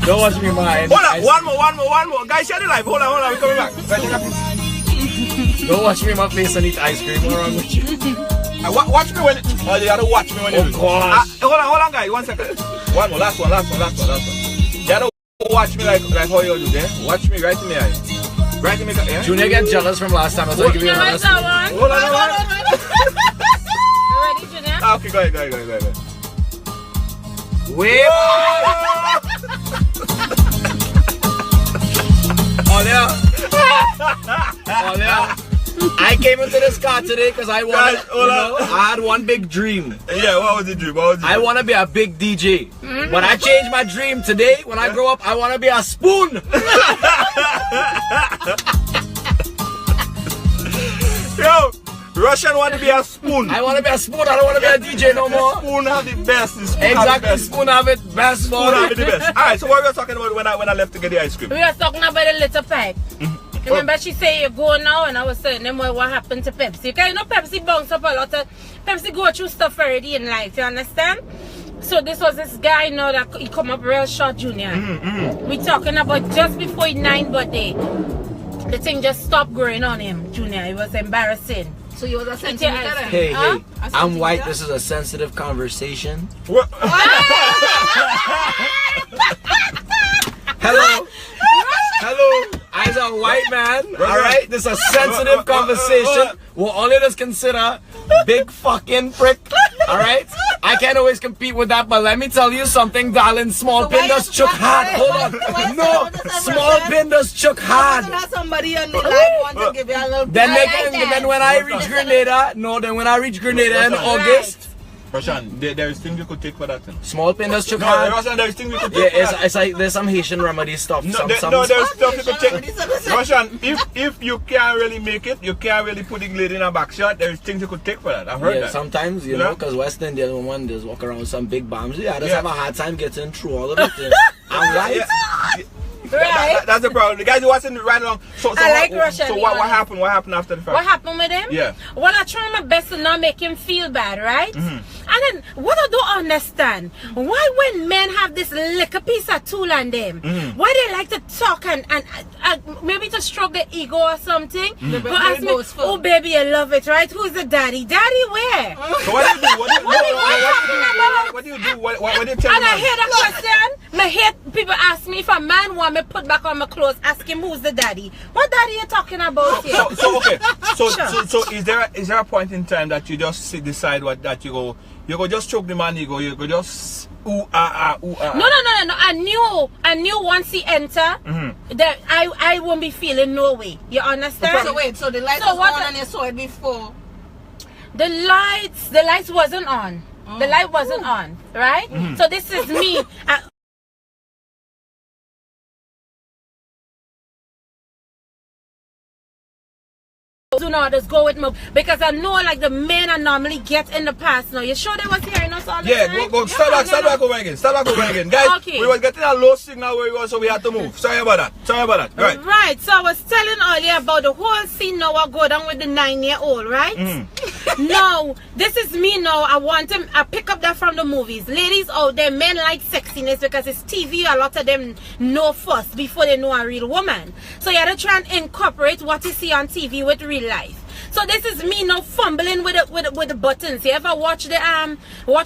Don't watch me, man. Hold on, one more. Guys, share the live. Hold on, we're coming back. Don't watch me in my face and eat ice cream. What's wrong with you? Watch me when you have to watch me when you do it. Hold on, guys. 1 second. One more, last one. You have to watch me like how you do there. Watch me right in the eye. Right in the eye. Junior get jealous from last time. I was like, give you another scoop. Hold on. You ready, Junior? Okay, go ahead. Wait. Olia. I came into this car today because I wanted, I had one big dream. Yeah, what was the dream? I want to be a big DJ. But I changed my dream today. When I grow up, I want to be a spoon. Yo, Russian want to be a spoon. I want to be a spoon. I don't want to be a DJ no more. Spoon have the best. Exactly, spoon have it best. Spoon have it the best. Alright, so what we were talking about when I left to get the ice cream? We were talking about the little pipe. Remember she said you go now, and I was saying them what happened to Pepsi. Because you know Pepsi bounce up a lot of, Pepsi go through stuff already in life, you understand? So this was this guy now that he come up real short, Junior. We talking about just before his 9th birthday. The thing just stopped growing on him, Junior. It was embarrassing. So you was a sensitive. Hey, I'm white. This is a sensitive conversation. Alright? This is a sensitive conversation. We'll only just consider big fucking prick. Alright? I can't always compete with that, but let me tell you something, darling. Small pin does chook hard. Hold on. No, small pin does chook hard. Somebody on the live want to give you a little. Then when I reach Grenada, in August. Roshan, there is things you could take for that thing. Small pin does chook No, hard. Roshan, there is things you could take for that. It's like there's some Haitian remedy stuff. No, there's stuff you could take. Roshan, if you can't really make it, you can't really put the lady in a back shot, there's things you could take for that. I've heard that. Sometimes, you know, because West Indian women just walk around with some big bombs. I just have a hard time getting through all of it. I'm right. That's the problem. The guys who watching right along. So what happened? What happened after the fact? What happened with him? Yeah. Well, I tried my best to not make him feel bad, right? And then what I don't understand, why when men have this little piece of tool on them, why they like to talk and maybe to stroke their ego or something? But ask me, oh baby, I love it, right? Who's the daddy? Daddy where? So what do you do? What do you do? What do you tell And I hear that question. I hear people ask me if a man want me put back on my clothes, ask him who's the daddy. What daddy you talking about here? So is there a point in time that you just decide that you go just choke the man, you go just ooh ah. No. I knew once he enter that I won't be feeling no way. You understand? So wait, so the lights was on and you saw it before? The lights wasn't on. The light wasn't on, right? So this is me. Do not just go with me because I know like the men I normally get in the past. Now you sure they was hearing us all the time? Go start back over again. Guys, Okay. we were getting a low signal where we were, so we had to move. Sorry about that. Right. So I was telling earlier about the whole scene now I go down with the 9-year-old, right? No, this is me now. I pick up that from the movies. Ladies out there, men like sexiness because it's TV. A lot of them know first before they know a real woman. So you have to try and incorporate what you see on TV with real life. So this is me now fumbling with the buttons. You ever watch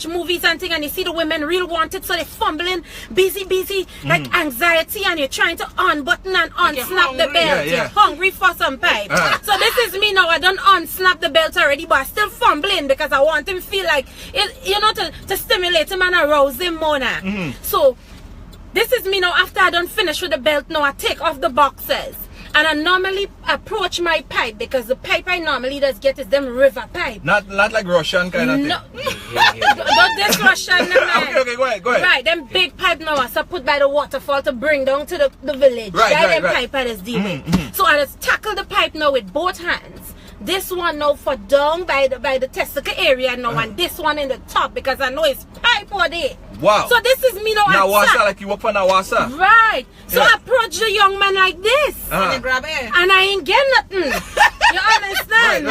movies and thing and you see the women real wanted, so they fumbling, busy, like anxiety, and you're trying to unbutton and unsnap the belt. You're hungry for some pipe. So this is me now. I don't unsnap the belt already, but I still fumbling because I want him to feel like it, you know, to stimulate him and arouse him more now. So this is me now. After I don't finish with the belt, now I take off the boxers. And I normally approach my pipe because the pipe I normally just get is them river pipe. Not like Russian kind of thing. No, not this Russian, man. Okay, go ahead. Right, them big pipe now I put by the waterfall to bring down to the village. Right. Pipe I just deal with. So I just tackle the pipe now with both hands. This one now for down by the testicle area now, and this one in the top because I know it's pipe or there. Wow. So this is me now. Nawasa, like you work for Nawasa. Right. So I approach the young man like this. And you grab it. And I ain't get nothing. You understand?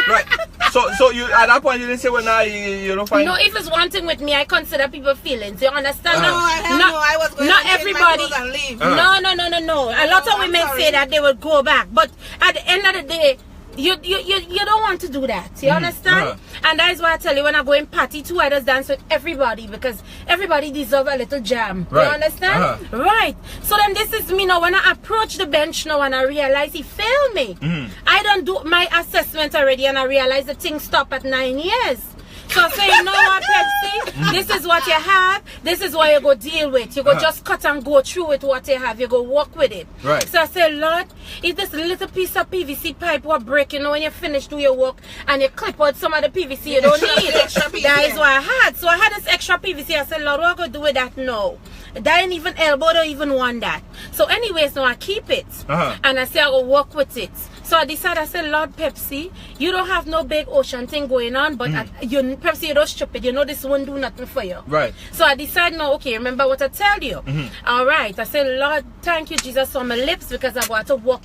Right. So you at that point you didn't say, well, now you don't find. No, if it's one thing with me, I consider people feelings. You understand? I was going not to everybody. and leave. No. A lot of women say that they will go back, but at the end of the day, you don't want to do that. You understand? And that is why I tell you, when I go in party too, I just dance with everybody because everybody deserves a little jam. Right. You understand? Right. So then this is me now. When I approach the bench now and I realize he failed me, I don't do my assessment already and I realize the thing stopped at 9 years. So I say, you know what, Pepsi? This is what you have. This is what you go deal with. You go just cut and go through with what you have. You go walk with it. Right. So I say, Lord, if this little piece of PVC pipe will break, you know, when you finish do your work and you clip out some of the PVC you don't need. That is what I had. So I had this extra PVC. I said, Lord, what am I going to do with that now? That ain't even elbow, don't even want that. So anyways, now I keep it. And I say, I go walk with it. So I decided, I said, Lord Pepsi, you don't have no big ocean thing going on, but Pepsi, you're not stupid. You know this won't do nothing for you. Right. So I decided, no, okay, remember what I tell you. All right. I said, Lord, thank you, Jesus, on my lips because I got to walk,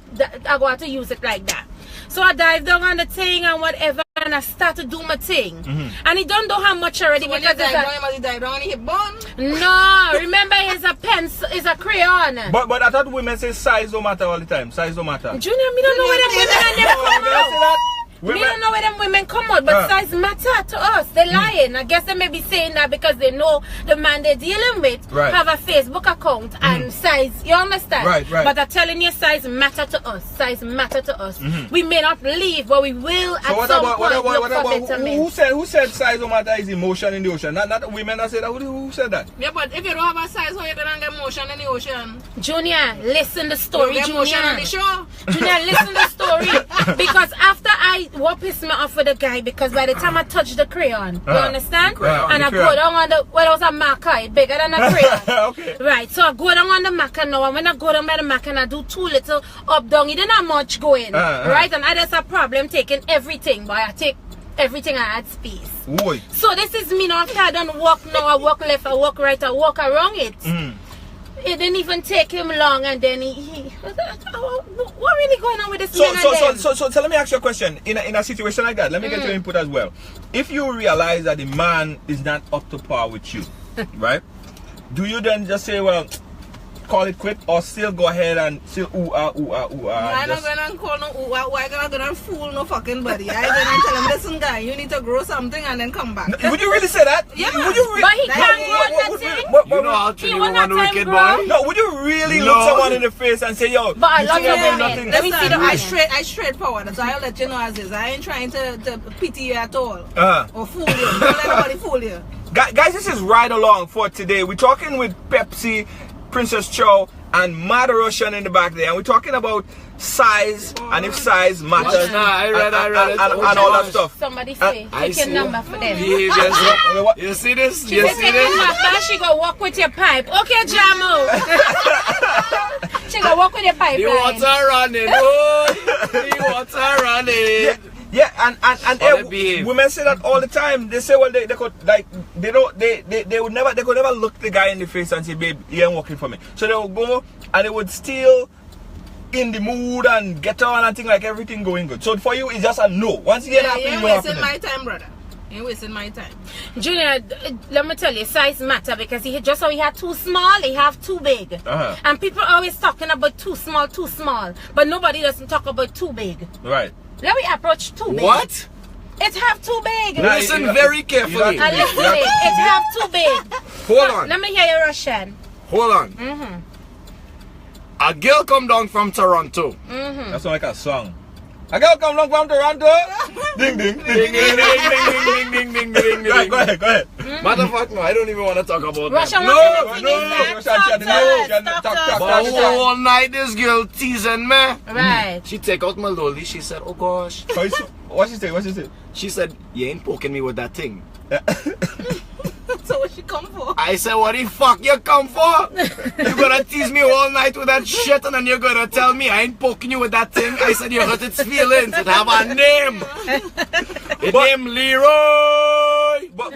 I got to use it like that. So I dive down on the thing and whatever, and I start to do my thing. And he don't know how much already So because when you dive down, he hit bone? No, remember it's a pencil, it's a crayon. But I thought women say size don't matter all the time. Size don't matter. Junior, me don't know where them women and them come out. We don't know where them women come out, but size matter to us. They're lying. I guess they may be saying that because they know the man they're dealing with have a Facebook account and size. You understand? Right. But I'm telling you, size matter to us. Size matter to us. We may not believe, but we will at some point look for better men. Who said size no matter is emotion in the ocean? Not women that said that. Who said that? Yeah, but if you don't have a size, how you gonna get motion in the ocean? Junior, listen the story, You get motion on the show. Junior, listen the story. Because after what pissed me off with the guy, because by the time I touched the crayon, you understand? And I go down on the, well, it was a marker, it's bigger than a crayon. Okay. Right, so I go down on the marker now, and when I go down by the marker and I do too little up down, it didn't have much going. Right, and I just a problem taking everything, but I take everything I had space. Boy. So this is me now, after I don't walk now, I walk left, I walk right, I walk around it. It didn't even take him long, and then he what really going on with this man? So let me ask you a question. In a situation like that, let me get your input as well. If you realize that the man is not up to par with you, right? Do you then just say, well, call it quit, or still go ahead and still I'm not gonna call no I'm not gonna fool no fucking buddy. I'm gonna tell him, listen guy, you need to grow something and then come back. Would you really say that? Yeah. Would you really? But he can't grow nothing. You know how to He do will not one time wicked grow. boy? No, would you really look someone in the face and say, yo, But I you love think your I'm doing women. nothing? Let me see the I straightforward, so I'll let you know as is. I ain't trying to pity you at all. Or fool you. Don't let nobody fool you. Guys, this is Ride Along for today. We're talking with Pepsi, Princess Chow, and Mad Russian in the back there, and we're talking about size and if size matters. I read it. And all that stuff. Somebody say, take your number for them. You see this? She You say see take your this? number, she go walk with your pipe. Okay, Jamo. She go walk with your pipe. The water running, the water running. Yeah, and behave. women say that all the time. They say, well, they could like they could never look the guy in the face and say, babe, he ain't working for me. So they would go and they would still in the mood and get on and think like everything going good. So for you, it's just a no. Once you get happy, you ain't you're happy. wasting my time, brother. You ain't wasting my time. Junior, let me tell you, size matter, because he just how he had too small, he have too big. And people always talking about too small, but nobody doesn't talk about too big. Right. Let me approach too big. What? It have too big. Listen very carefully. And listen, it have too big. Hold on. Let me hear you, Russian. Hold on. A girl come down from Toronto. That sounds like a song. A girl come down from Toronto. Ding ding ding ding ding ding ding ding. Right, go ahead. Matter of fact, no, I don't even want to talk about Russian, that. Talk. But all night this girl teasing me. Right. She take out my lolly. She said, oh gosh. What she say? She said, you ain't poking me with that thing. So what she come for? I said, what the fuck you come for? You gonna tease me all night with that shit and then you're gonna tell me I ain't poking you with that thing? I said, you hurt its feelings. It have a name. It name Leroy. But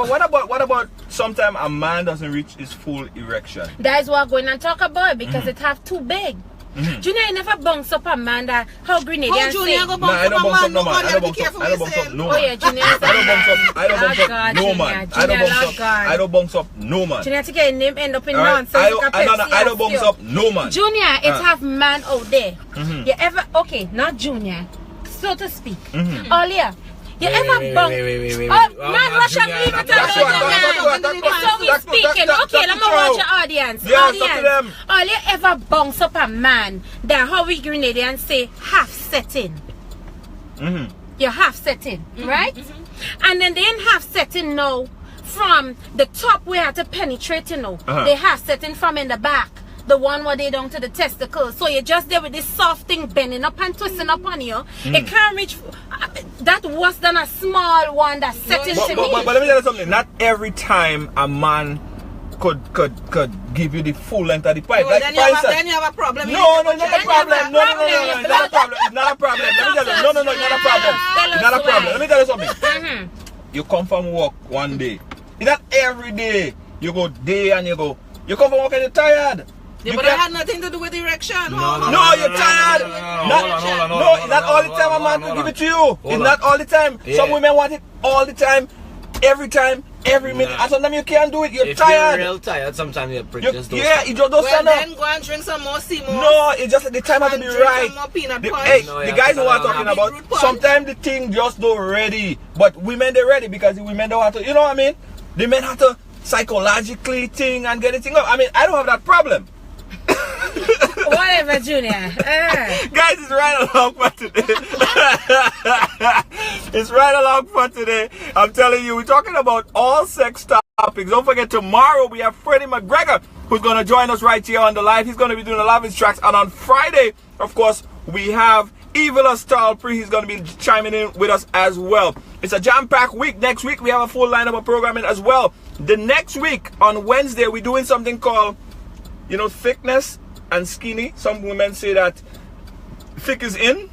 what about sometime a man doesn't reach his full erection? That is what I'm going to talk about, because it have too big. Junior, you never bounce up a man that how Grenadian Junior go say. bounce up a man? No man, I don't bounce up no man. Oh yeah, Junior. I don't bounce up no man. I don't bounce up no man. Junior, to get your name end up in Alright? nonsense. I don't bounce up no man. Junior, it have man out there. You ever, okay, not Junior, so to speak. Earlier, you ever bounce? Wait. Man, Russian, leave it alone. So we speaking. Okay, let me watch your audience. Yes, talk to them. All you ever bounce up a man that how we Grenadians say half setting. You're half setting, right? And then they ain't half setting now from the top where you have to penetrate, you know. They half setting from in the back. The one where they down to the testicles. So you're just there with this soft thing bending up and twisting up on you. It can't reach that worse than a small one that's setting to me. But let me tell you something. Not every time a man could give you the full length of the pipe. No, like then, then you have a problem. No, not a problem. No, it's not a problem. It's not a problem. Let me tell you. No, it's not a problem. It's not a problem. Let me tell you something. You come from work one day. It's not every day. You go day and you come from work and you're tired. Yeah, but it had nothing to do with erection. No, you're tired. No, not all the time a man can give it to you. It's not all the time. Some women want it all the time, every time, every minute. And sometimes you can't do it. You're if tired. You're real tired. Sometimes you prick just don't yeah, stop. you just don't stand up. Then go and drink some more Seymour. No, it's just the time has to be right. Some more peanut punch. Hey, No, the yeah, guys know what I'm no, talking no. about. Beetroot punch. Sometimes the thing just don't ready, but women they're ready because the women don't have to. You know what I mean? The men have to psychologically think and get it thing up. I mean, I don't have that problem. Whatever, Junior. Guys, it's right along for today. It's right along for today. I'm telling you, we're talking about all sex topics. Don't forget, tomorrow we have Freddie McGregor, who's going to join us right here on the live. He's going to be doing a lot of his tracks. And on Friday, of course, we have Evil Stalpre. He's going to be chiming in with us as well. It's a jam-packed week. Next week, we have a full lineup of programming as well. The next week, on Wednesday, we're doing something called, you know, thickness and skinny. Some women say that thick is in.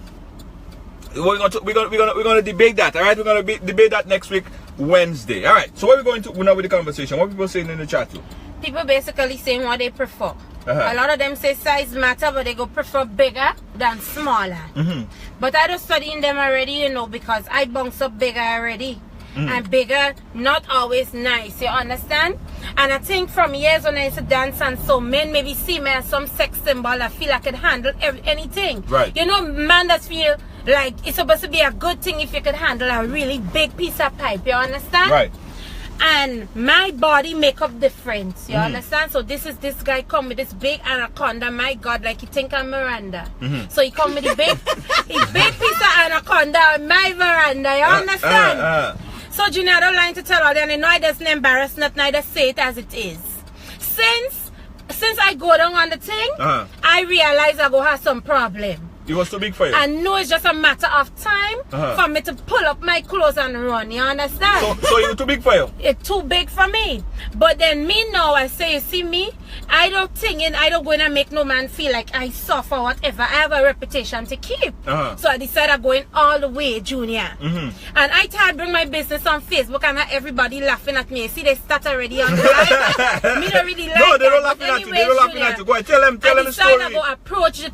We're gonna debate that. All right, we're gonna debate that next week, Wednesday. All right. So what are we going to now with the conversation? What are people saying in the chat too? People basically saying what they prefer. A lot of them say size matter, but they go prefer bigger than smaller. But I don't studying them already, you know, because I bounce up bigger already. And bigger, not always nice, you understand? And I think from years when I used to dance, and so men maybe see me as some sex symbol, I feel I could handle anything. Right. You know, man that feel like it's supposed to be a good thing if you could handle a really big piece of pipe, you understand? Right. And my body make up difference, you understand? So this guy come with this big anaconda, my God, like you think I'm Miranda. So he come with the big piece of anaconda on my veranda, you understand? So Junior, I don't like to tell all them, and I doesn't embarrass, not neither say it as it is. Since I go down on the thing, I realize I go have some problem. It was too big for you. I know it's just a matter of time for me to pull up my clothes and run, you understand? So it was too big for you? It's too big for me. But then me now, I say, you see me, I don't think, and I don't go in and make no man feel like I suffer or whatever. I have a reputation to keep. So I decided I'm going all the way, Junior. And I tried to bring my business on Facebook, and everybody laughing at me. See, they start already on the live. Me don't really like no, they that. don't laughing at you. They don't laughing at you. Go ahead, tell them the story. I decided to go approach the